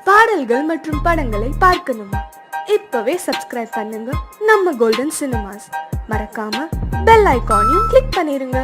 பாடல்கள் மற்றும் படங்களை பார்க்கணுமா? இப்பவே சப்ஸ்கிரைப் பண்ணுங்க நம்ம கோல்டன் சினிமாஸ். மறக்காம பெல் ஐகானையும் கிளிக் பண்ணிருங்க.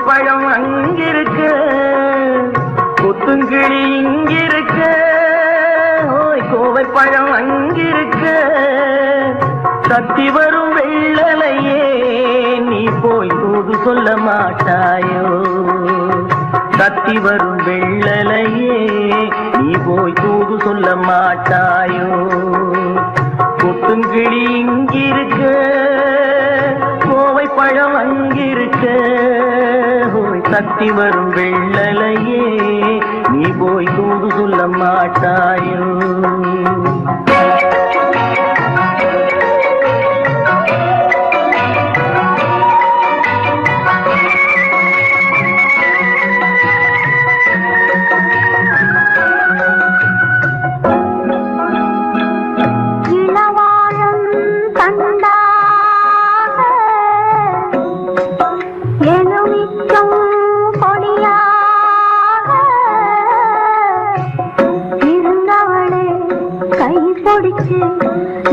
பழம் அங்கிருக்க, கொத்துங்கிளி இங்கிருக்க, கோவை பழம் அங்கிருக்க, தத்தி வரும் வெள்ளலையே நீ போய் தூது சொல்ல மாட்டாயோ? தத்தி வரும் வெள்ளலையே நீ போய் தூது சொல்ல மாட்டாயோ? கொத்துங்கிளி இங்கிருக்க, கோவை பழம் அங்கிருக்க, தத்தி வரும் வெள்ளலையே நீ போய் தூது சொல்ல மாட்டாயோ?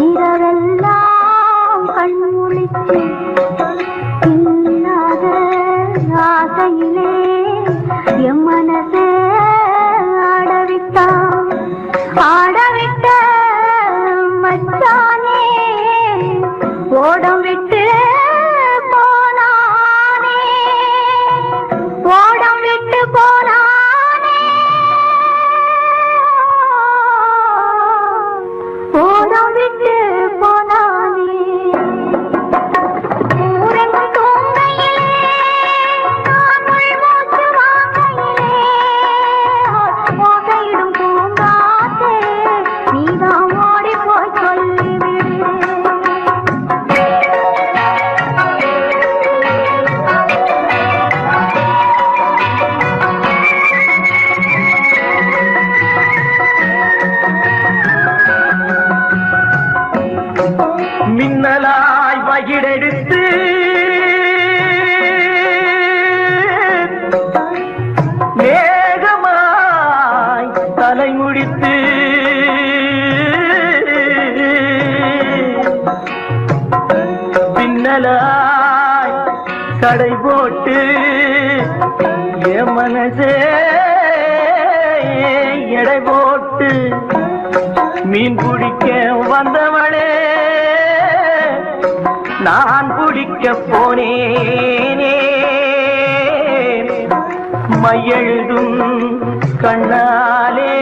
இரவெல்லாம் கண்முழிச்சு இல்லாத ஆசையிலே என் மனசே ஆடவிட்ட மச்சானே ஓடம் விட்டு போனானே, ஓடம் விட்டு போனானே, ஓடம் விட்டு போனானே. ஊரன் தூங்கையிலே நான் மூச்சு வாங்கையிலே ஓசையிடும் பூங்காற்றே நீதான் ஓடி போய் சொல்லிவிடு. மின்னலாய் வகிடெடுத்து மேகமாய் தலைமுடித்து பின்னலாய் கடை போட்டு என் மனசே எடை போட்டு மீன் பிடிக்க வந்தவளே நான் பிடிக்க போனேனே, மையெழுதும் கண்ணாலே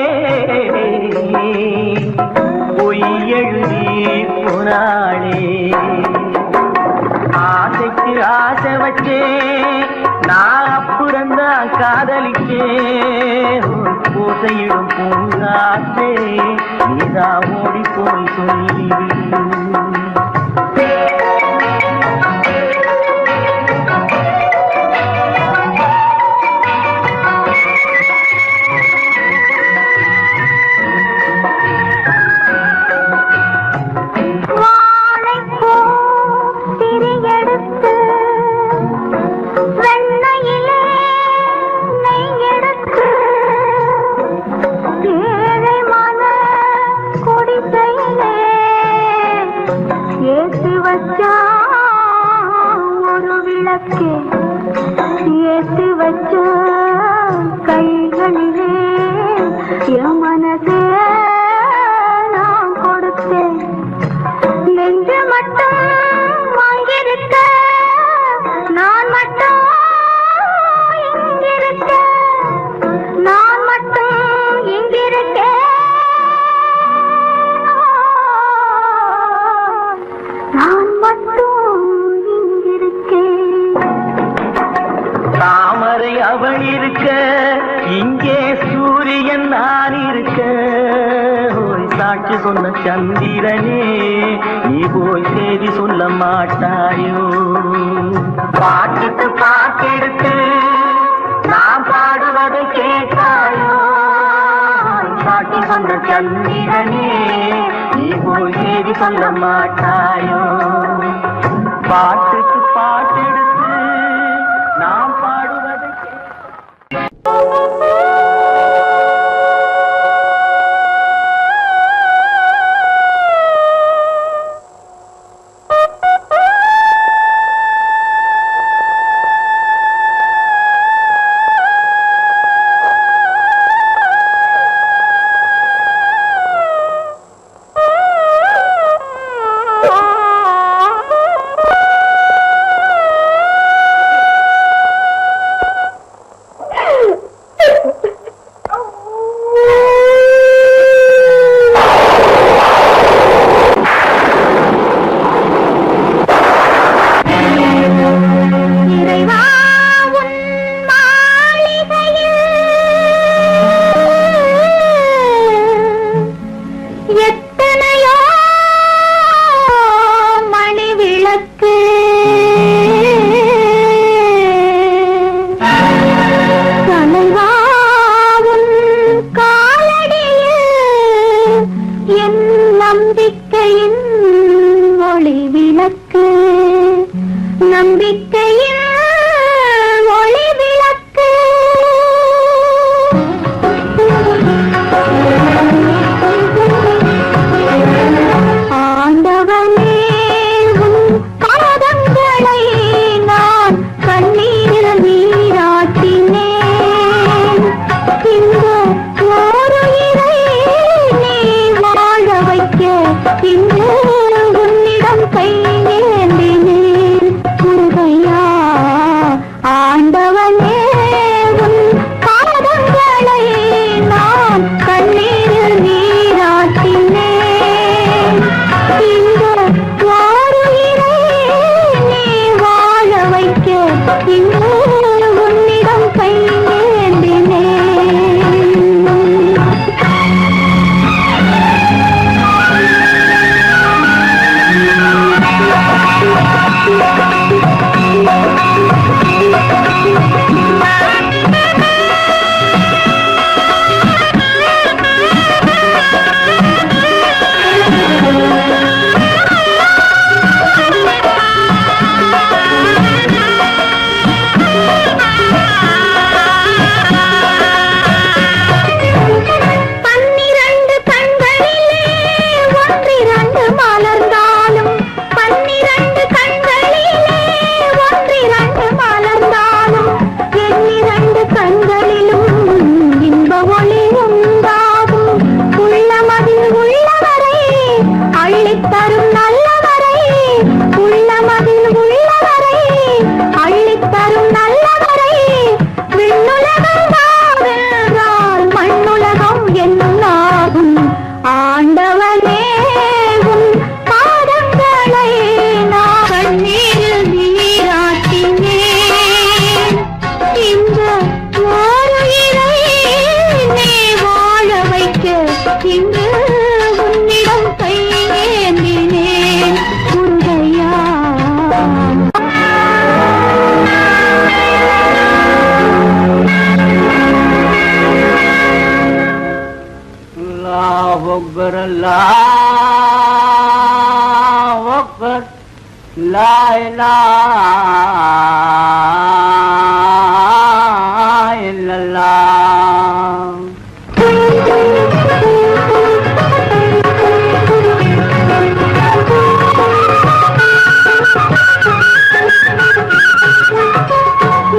பொய் எழுதி போனாளே. ஆசைக்கு ஆசை வச்சே நான் அப்புறந்தான் காதலிச்சே, பூசையிடும் பூங்காற்றே நீதான் ஓடி போய் சொல்லிவிடு. ஏழை மன குடிசையிலே என் மனசே நான் கொடுத்தேன், நெஞ்ச மட்டும் வாங்கியிருக்க, நான் மட்டும் இங்கிருக்க, நான் மட்டும் இங்கிருக்கேன், நான் மட்டும் இங்கிருக்கேன். தாமரை அவள் இருக்க, இங்கே சூரியன் நான் இருக்க, ஓய் சாட்சி சொன்ன சந்திரனே நீ போய் செய்தி சொல்ல மாட்டாயோ? பாட்டுக்கு பாட்டெடுத்து நான் பாடுவதை கேட்டாயோ? சாட்சி சொன்ன சந்திரனே நீ போய் செய்தி சொல்ல மாட்டாயோ? பாட்டுக்கு பாட்டெடுத்து நாம் பாடுவதை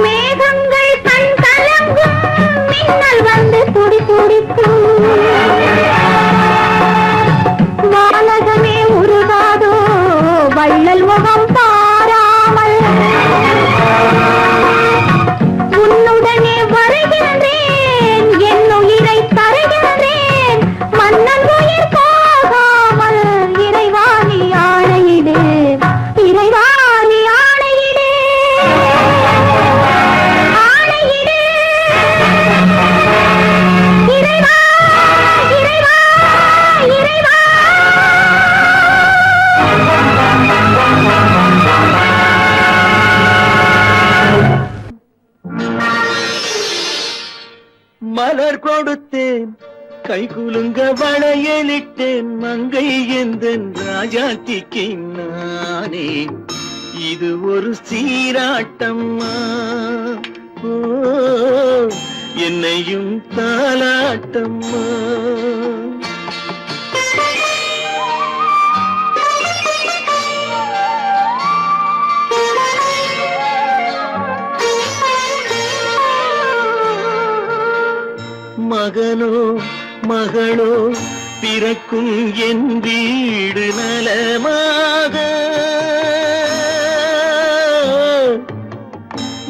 மேகங்கள் கண் கலங்கும் மின்னல் வந்து துடி துடிக்கும் கை குலுங்க வளையலிட்டேன் மங்கை எந்தன் ராஜாத்திக்கு நானே இது ஒரு சீராட்டம்மா ஓ என்னையும் தாலாட்டம்மா மகனோ மகளோ பிறக்கும் என் வீடு நலமாக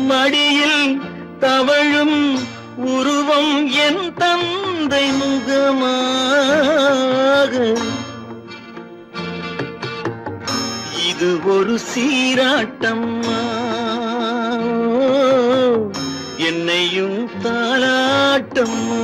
மடியில் தவழும் உருவம் என் தந்தை முகமாக இது ஒரு சீராட்டம்மா என்னையும் தாலாட்டம்மா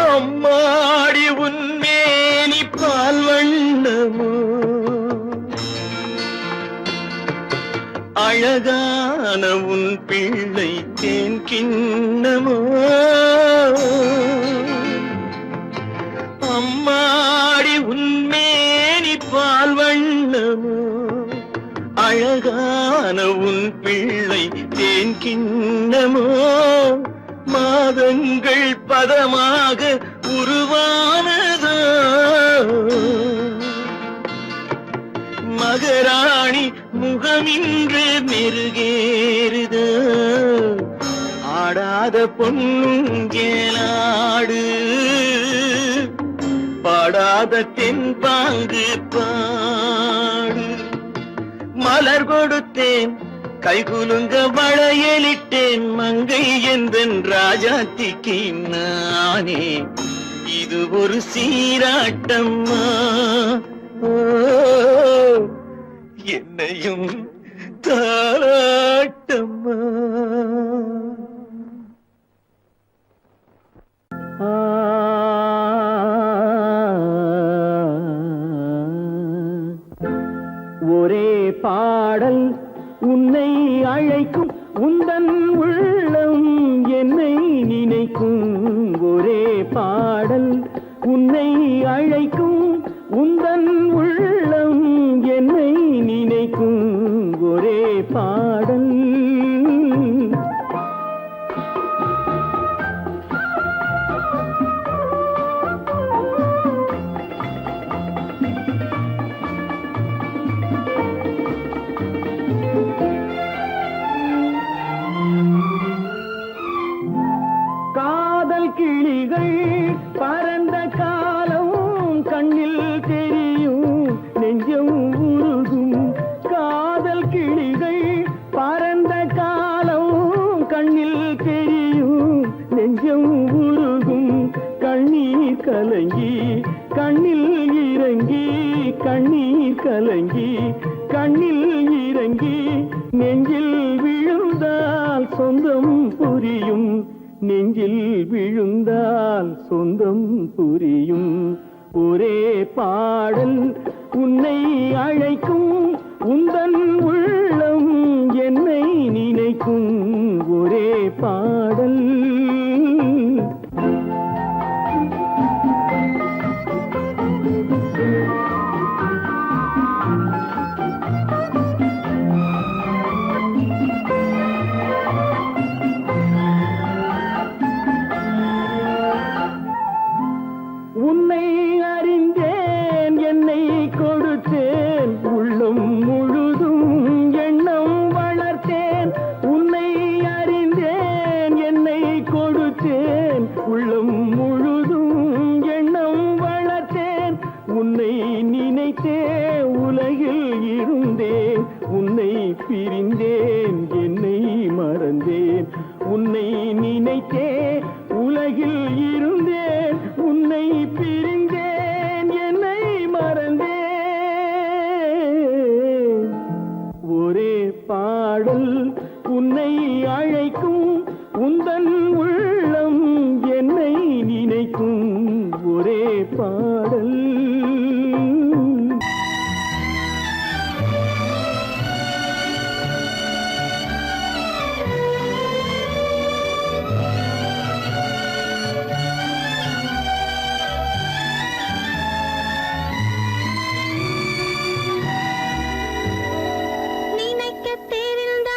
அம்மாடி உன்மேனி பால் வண்ணமோ அழகான உன் பிள்ளை தேன் கிண்ணமோ அம்மாடி உன்மேனி பால் வண்ணமோ அழகான உன் பிள்ளை தேன் கிண்ணமோ மாதங்கள் பதமாக உருவானதோ மகராணி முகமின்று மெருகேறுதோ ஆடாத பொன்னுங்கேலாடு பாடாத தென்பாங்கு பாடு மலர் கொடுத்தேன் கைகுலுங்க வளையலிட்டேன் மங்கை எந்தன் ராஜாத்திக்கு நானே இது ஒரு சீராட்டம்மா ஓ என்னையும் தாலாட்டம்மா ஒரே பாடல் உன்னை அழைக்கும் உந்தன் உள்ளம் என்னை நினைக்கும் ஒரே பாடல் உன்னை அழைக்கும் உந்தன் உள்ளம் என்னை நினைக்கும் ஒரே பாடல் கிளிகள் பறந்த காலம் கண்ணில் தெரியும் நெஞ்சம் உருகும் காதல் கிளிகள் பறந்த காலம் கண்ணில் தெரியும் நெஞ்சம் உருகும் கண்ணீர் கலங்கி கண்ணில் இறங்கி கண்ணீர் கலங்கி கண்ணில் இறங்கி நெஞ்சில் விழுந்தால் சொந்தம் புரியும் நெஞ்சில் விழுந்தால் சொந்தம் புரியும் ஒரே பாடல் உன்னை அழைக்கும் உந்தன் உள்ளம் என்னை நினைக்கும் ஒரே பாடல் உன்னை அறிந்தேன் என்னை கொடுத்தேன் உள்ளம் முழுதும் எண்ணம் வளர்த்தேன் உன்னை அறிந்தேன் என்னை கொடுத்தேன் உள்ளம் முழுதும் எண்ணம் வளர்த்தேன் உன்னை நினைத்தே உலகில் இருந்தேன் உன்னை பிரிந்தேன் என்னை மறந்தேன் உன்னை நினைத்தே உலகில் இருந்தேன் உன்னை பிரிந்தேன் என்னை மறந்தேன் பாடல் உன்னை அழைக்கும் உந்தன் உள்ளம் என்னை நினைக்கும் ஒரே பாடல். நினைக்க தெரிந்த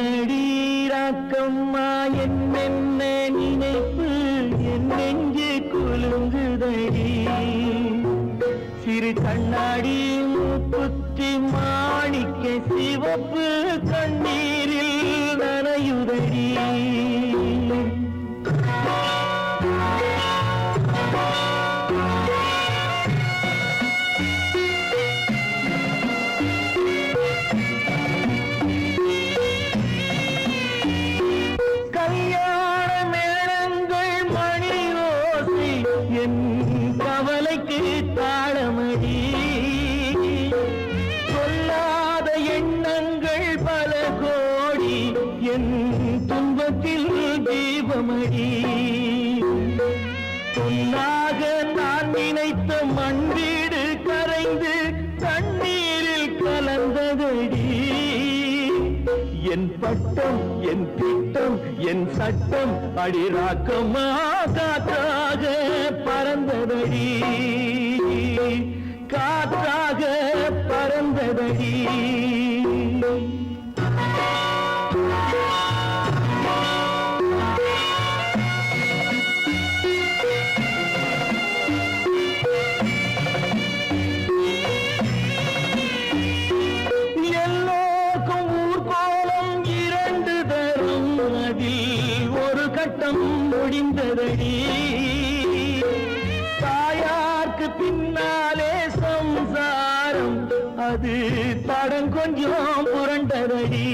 என்னடி ராக்கம்மா என்னென்ன நினைப்பு என் நெஞ்சு குலுங்குதடி சிறு கண்ணாடி மூக்குத்தி மாணிக்க சிவப்பு கண்ணீரில் நனையுதடி கவலைக்கு தாளமடி சொல்லாத எண்ணங்கள் பல கோடி என் துன்பத்தில் தீபமடி பொன்னாக நான் நினைத்த மண் வீடு கரைந்து தண்ணீரில் கலந்ததடி என் பட்டம் என் திட்டம் என் சட்டம் அடிராக்கமா காற்றாக பறந்ததடி காற்றாக பறந்ததடி ஒரு கட்டம் முடிந்ததடி தாயார்க்கு பின்னாலே சம்சாரம் அது தடம் கொஞ்சம் புரண்டதடி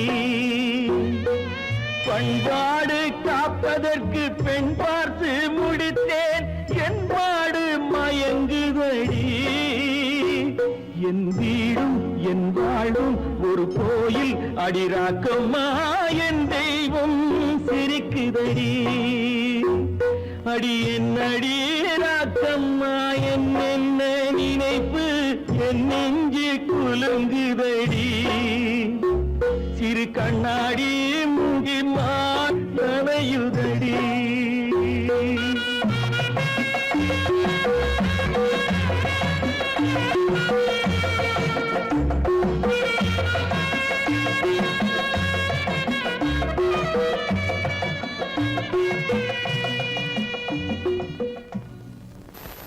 பண்பாடு காப்பதற்கு பெண் பார்த்து முடித்தேன் என்பாடு மயங்குதடி என் வீடும் என் வாழும் ஒரு கோயில் அடிராக்கம்மா என் தெய்வம் சிரிக்குதடி அடி என் அடிராக்கம்மா என்ன நினைப்பு என் நெஞ்சு குலுங்குதடி சிறு கண்ணாடி மூங்கி நனையுதடி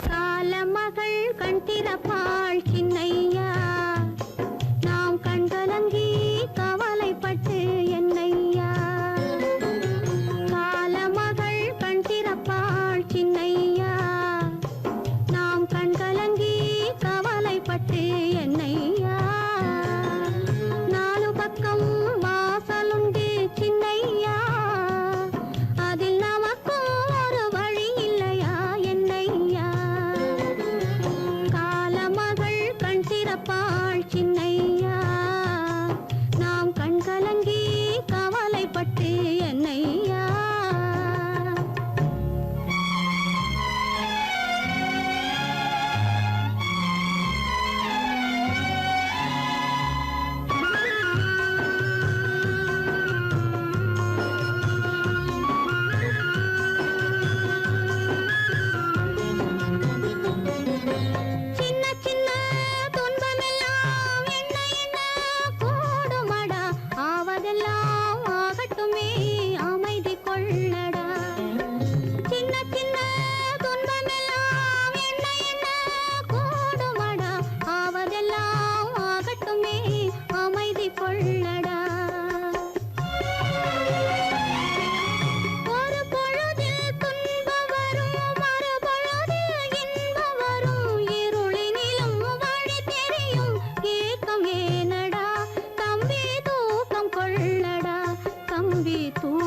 காலமகள் கண் திறப்பாள் சின்னையா நாம் கண்கலங்கி கவலைப்பட்டு என்னையா காலமகள் கண் திறப்பாள் சின்னையா நாம் கண்கலங்கி கவலைப்பட்டு என்னையா நாலு பக்கம் வாசலுண்டு சின்னையா அதில் நமக்கும் ஒரு வழி இல்லையா என்னையா காலமகள் கண் திறப்பாள் சின்னையா நாம் கண்கலங்கி கவலைப்பட்டு என்னையா तू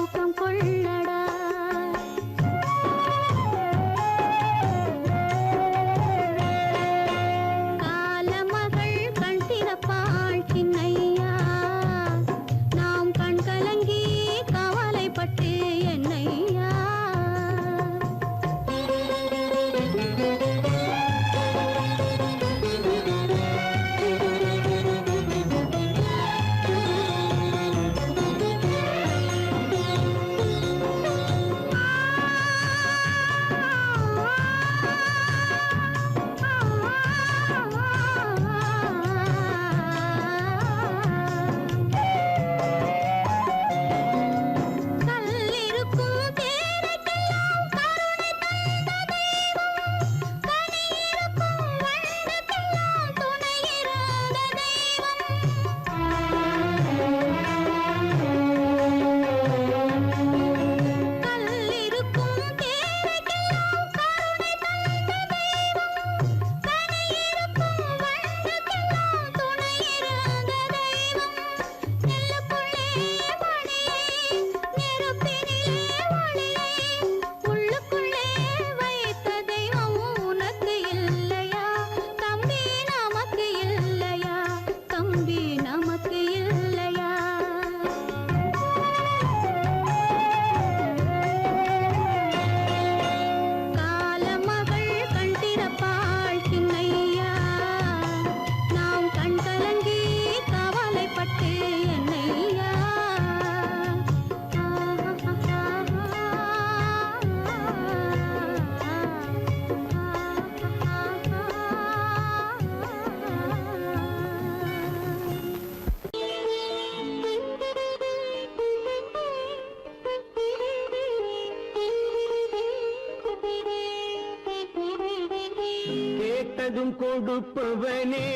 கேட்டதும் கொடுப்பவனே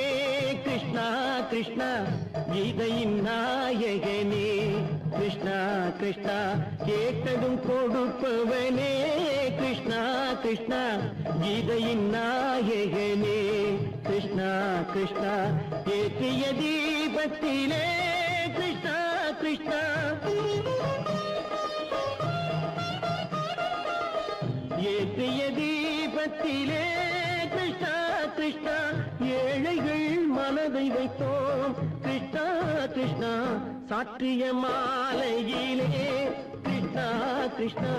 கிருஷ்ணா கிருஷ்ணா கீதையின் நாயகனே கிருஷ்ணா கிருஷ்ணா கேட்டதும் கொடுப்பவனே கிருஷ்ணா கிருஷ்ணா கீதையின் நாயகனே கிருஷ்ணா கிருஷ்ணா ஏற்றிய தீபத்திலே கிருஷ்ணா கிருஷ்ணா ஏற்றிய தீபத்திலே கிருஷ்ணா கிருஷ்ணா ஏழைகள் மனதை வைத்தோம் கிருஷ்ணா கிருஷ்ணா சாற்றிய மாலையிலே கிருஷ்ணா கிருஷ்ணா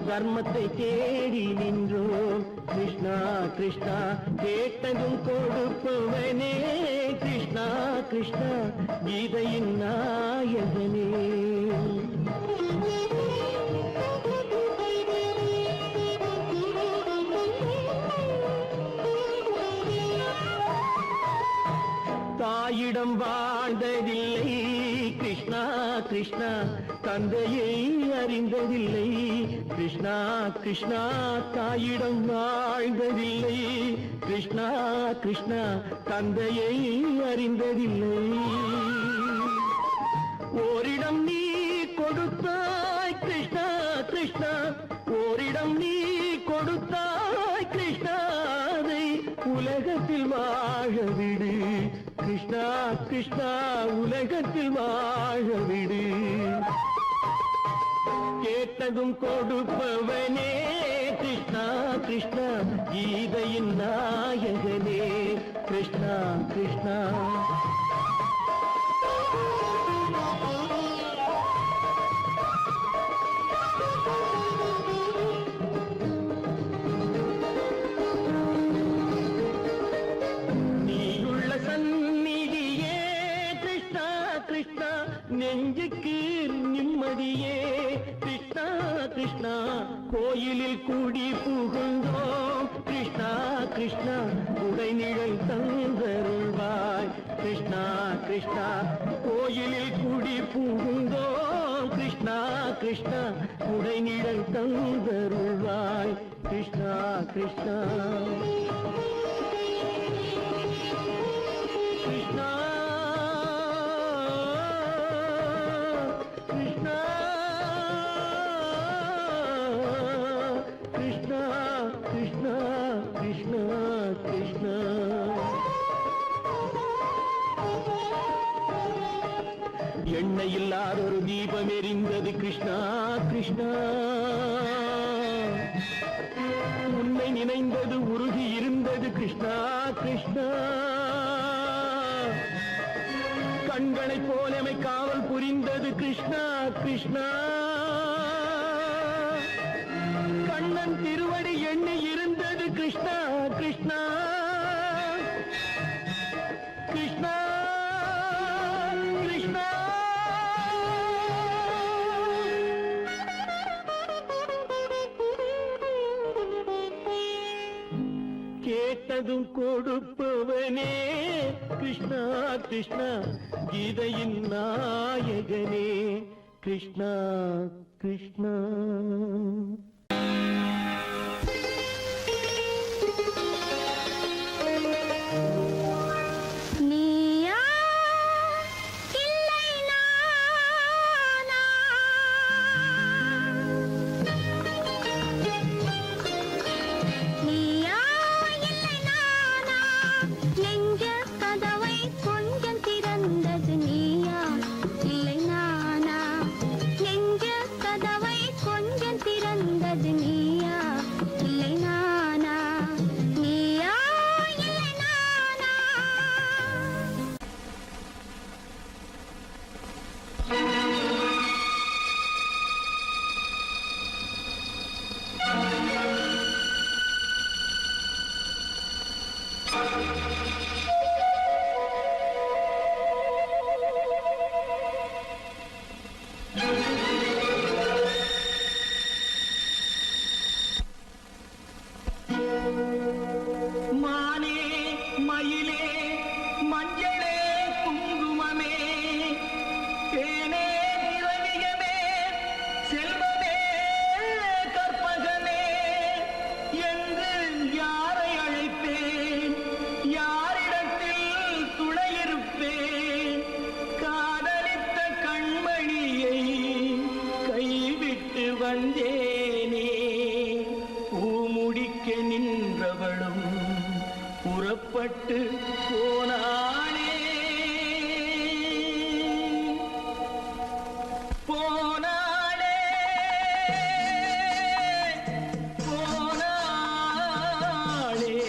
தர்மத்தை தேடி நின்றோம் கிருஷ்ணா கிருஷ்ணா கேட்டதும் கொடுப்பவனே கிருஷ்ணா கிருஷ்ணா கீதையின் நாயகனே தாயிடம் வாழ்ந்ததில்லை கிருஷ்ணா கிருஷ்ணா தந்தையை அறிந்ததில்லை கிருஷ்ணா கிருஷ்ணா தாயிடம் வாழ்ந்ததில்லை கிருஷ்ணா கிருஷ்ணா தந்தையை அறிந்ததில்லை ஓரிடம் நீ கொடுத்தாய் கிருஷ்ணா கிருஷ்ணா ஓரிடம் நீ கொடுத்தாய் கிருஷ்ணா அதை உலகத்தில் வாழ விடு கிருஷ்ணா கிருஷ்ணா உலகத்தில் வாழ விடு கேட்டதும் கொடுப்பவனே கிருஷ்ணா கிருஷ்ணா கீதையின் நாயகனே கிருஷ்ணா கிருஷ்ணா நெஞ்சுக்கு நிம்மதியே கிருஷ்ணா கிருஷ்ணா கோயிலில் கூடி புகுந்தோம் கிருஷ்ணா கிருஷ்ணா உடைநிழல் தந்தருள்வாய் கிருஷ்ணா கிருஷ்ணா கோயிலில் கூடி புகுந்தோம் கிருஷ்ணா கிருஷ்ணா உடைநிழல் தந்தருள்வாய் கிருஷ்ணா கிருஷ்ணா கிருஷ்ணா கிருஷ்ணா கிருஷ்ணா கிருஷ்ணா எண்ணெய் இல்லாத ஒரு தீபம் எரிந்தது கிருஷ்ணா கிருஷ்ணா உன்னை நினைந்தது உருகி இருந்தது கிருஷ்ணா கிருஷ்ணா கண்களை போலமை காவல் புரிந்தது கிருஷ்ணா கிருஷ்ணா கண்ணன் திருவடி எண்ணி இருந்தது கிருஷ்ணா கிருஷ்ணா கிருஷ்ணா கிருஷ்ணா கேட்டதும் கொடுப்பவனே கிருஷ்ணா கிருஷ்ணா கீதையின் நாயகனே கிருஷ்ணா கிருஷ்ணா கொஞ்சம் திறந்த வந்தேனே பூமுடிக்க நின்றவளும் புறப்பட்டு போனாளே போனாளே போனாளே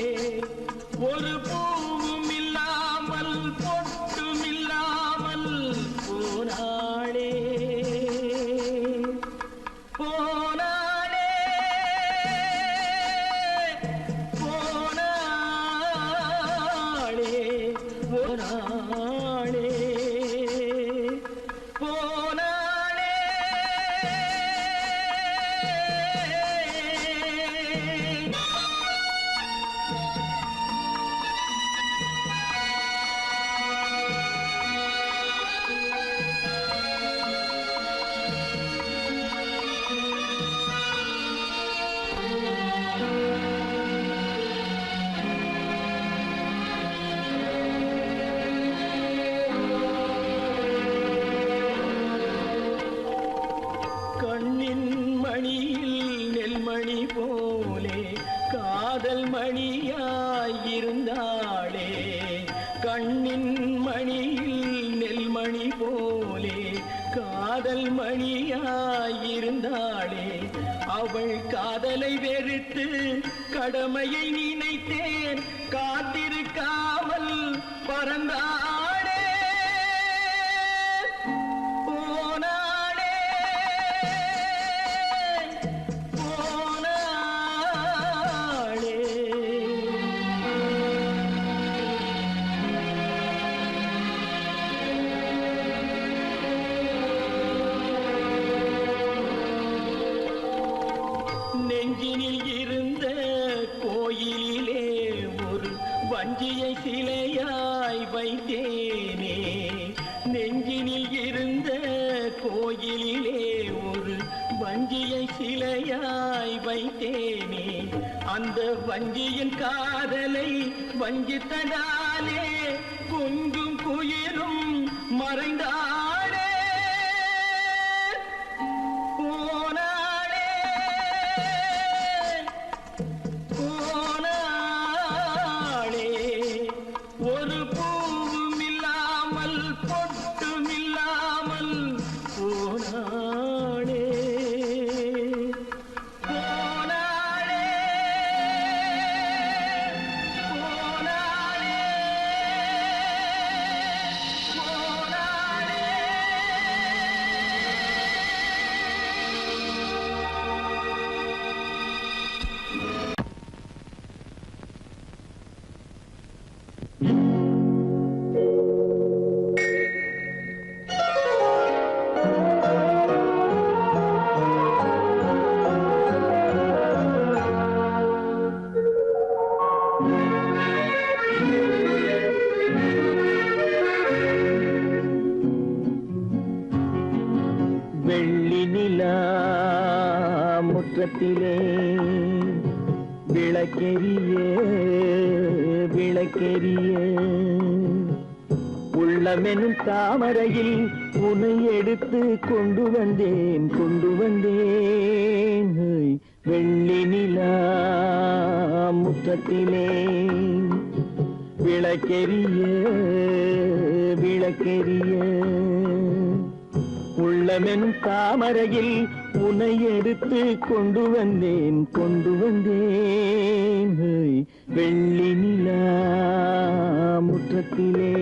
ஒரு பூவும் இல்லாமல் பொட்டும் இல்லாமல் போனாளே போனாளே போனாளே போனாளே போனாளே கண்ணின் மணியில் நெல்மணி போலே காதல் மணியாயிருந்தாளே கண்ணின் மணியில் நெல்மணி போலே காதல் மணியாயிருந்தாளே அவள் காதலை வெறுத்து கடமையை நினைத்தேன் காத்திருக்காமல் பறந்தாளே போனாளே போனாளே நெஞ்சினில் இருந்த கோயிலிலே ஒரு வஞ்சியை சிலையாய் வைத்தேனே நெஞ்சினில் இருந்த கோயிலிலே ஒரு வஞ்சியை சிலையாய் வைத்தேனே அந்த வஞ்சியின் காதலை வஞ்சித்ததாலே கொஞ்சும் குயிலும் மறைந்தாளே போனாளே போனாளே ஒரு பூவும் இல்லாமல் பொட்டும் இல்லாமல் போனாளே போனாளே போனாளே போனாளே வெள்ளி நிலா முற்றத்திலே விளக்கெரிய விளக்கெரிய உள்ளமெனும் தாமரையில் உன்னை எடுத்து கொண்டு வந்தேன் வெள்ளி நிலா முற்றத்திலே விளக்கெரிய விளக்கெரிய உள்ளமெனும் தாமரையில் உன்னை எடுத்து கொண்டு வந்தேன் வெள்ளி நிலா முற்றத்திலே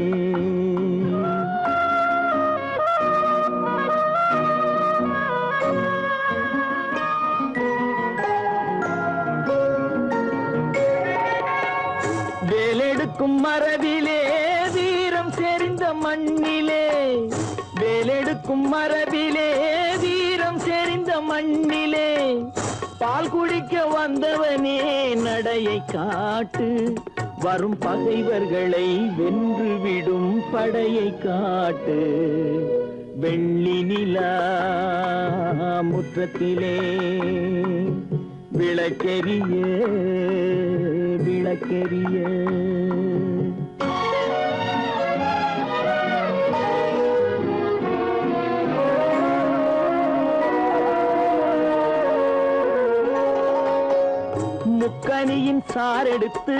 வேலெடுக்கும் மரபிலே வீரம் செறிந்த மண்ணிலே வேலெடுக்கும் மரபிலே வீரம் செறிந்த மண்ணிலே பால் குடிக்க வந்தவனே நடையை காட்டு வரும் பகைவர்களை வென்றுவிடும் படையை காட்டு வெள்ளி நிலா முற்றத்திலே விளக்கெரிய விளக்கெரிய முக்கனியின் சாரெடுத்து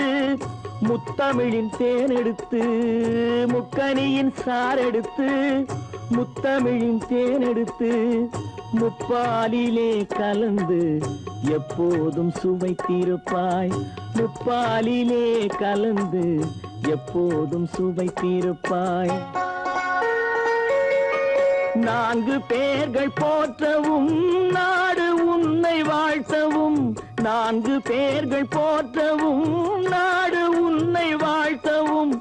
முத்தமிழின் தேனெடுத்து முக்கனியின் சாரெடுத்து முத்தமிழின் தேனெடுத்து முப்பாலிலே கலந்து எப்போதும் சுவைத்திருப்பாய் முப்பாலிலே கலந்து எப்போதும் சுவைத்திருப்பாய் நான்கு பேர்கள் போற்றவும் நாடு உன்னை வாழ்த்தவும் நான்கு பேர்கள் போற்றவும் நாடு உன்னை வாழ்த்தவும்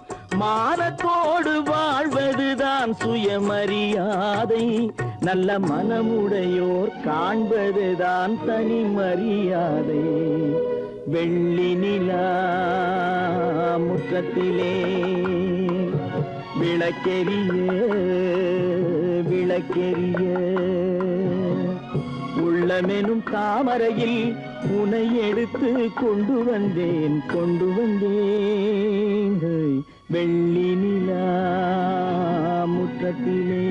மானத்தோடு வாழ்வதுதான் சுயமரியாதை நல்ல மனமுடையோர் காண்பதுதான் தனி மரியாதை வெள்ளி நிலா முற்றத்திலே விளக்கெரிய விளக்கெரிய உள்ளமெனும் தாமரையில் உனை எடுத்து கொண்டு வந்தேன் வெள்ளி நிலா முற்றத்திலே